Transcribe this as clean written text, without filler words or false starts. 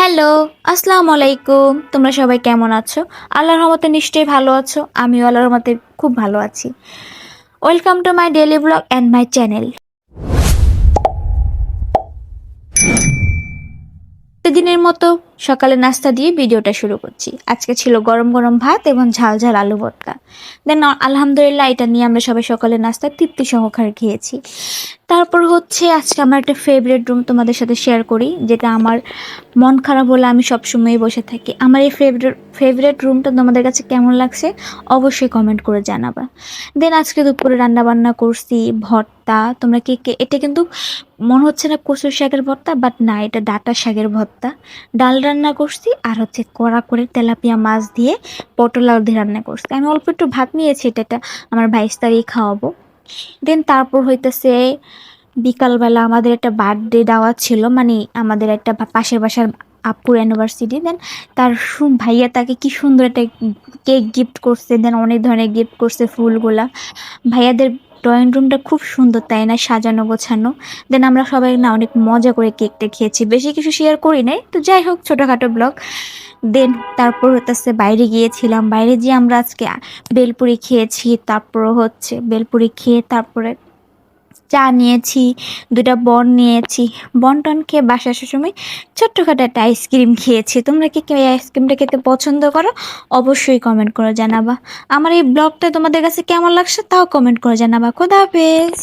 Hello, আসসালামু আলাইকুম। তোমরা সবাই কেমন আছো? আল্লাহর রহমতে নিশ্চয়ই ভালো আছো। আমিও আল্লাহর রহমতে খুব ভালো আছি। Welcome to my daily blog and my channel. প্রতিদিনের মতো সকালে নাস্তা দিয়ে ভিডিওটা শুরু করছি। আজকে ছিল গরম গরম ভাত এবং ঝাল ঝাল আলু ভর্তা। দেন আলহামদুলিল্লাহ এটা নিয়ে আমরা সবাই সকালে নাস্তা তৃপ্তি সহকারে খেয়েছি। তারপর হচ্ছে আজকে আমার একটা ফেভারিট রুম তোমাদের সাথে শেয়ার করি, যেটা আমার মন খারাপ হলে আমি সবসময়ই বসে থাকি। আমার এই ফেভারিট রুমটা তোমাদের কাছে কেমন লাগছে অবশ্যই কমেন্ট করে জানাবা। দেন আজকে দুপুরে রান্নাবান্না করছি ভর্তা। তোমরা এটা কিন্তু মনে হচ্ছে না কচুর শাকের ভর্তা, বাট না, এটা ডাঁটা শাকের ভর্তা। ডাল রান্না করছি আর হচ্ছে কড়া করে তেলাপিয়া মাছ দিয়ে পটল আলু দিয়ে রান্না করছি। আমি অল্প একটু ভাত নিয়েছি, এটা আমার ভাইস্তারই খাওয়াবো। দেন তারপর হইতেছে বিকালবেলা আমাদের একটা বার্থডে দেওয়া ছিল, মানে আমাদের একটা পাশের বাসার আপুর অ্যানিভার্সারি। দেন তার ভাইয়া তাকে কি সুন্দর একটা কেক গিফট করছে। দেন অনেক ধরনের গিফট করছে, ফুলগুলা। ভাইয়াদের ড্রয়িং রুমটা খুব সুন্দর, তাই না, সাজানো গোছানো। দেন আমরা সবাই না অনেক মজা করে কেকটা খেয়েছি, বেশি কিছু শেয়ার করি নাই, তো যাই হোক ছোটোখাটো ব্লগ। দেন তারপর হচ্ছে বাইরে গিয়েছিলাম, বাইরে গিয়ে আমরা আজকে বেলপুরি খেয়েছি। তারপর হচ্ছে বেলপুরি খেয়ে তারপরে চা নিয়েছি, দুটা বন নিয়েছি। বন টন খেয়ে বাসায় আসার সময় ছোট্টখাটো একটা আইসক্রিম খেয়েছি। তোমরা কি এই আইসক্রিমটা খেতে পছন্দ করো? অবশ্যই কমেন্ট করে জানাবা। আমার এই ব্লগটা তোমাদের কাছে কেমন লাগছে তাও কমেন্ট করে জানাবা। খোদা হাফেজ।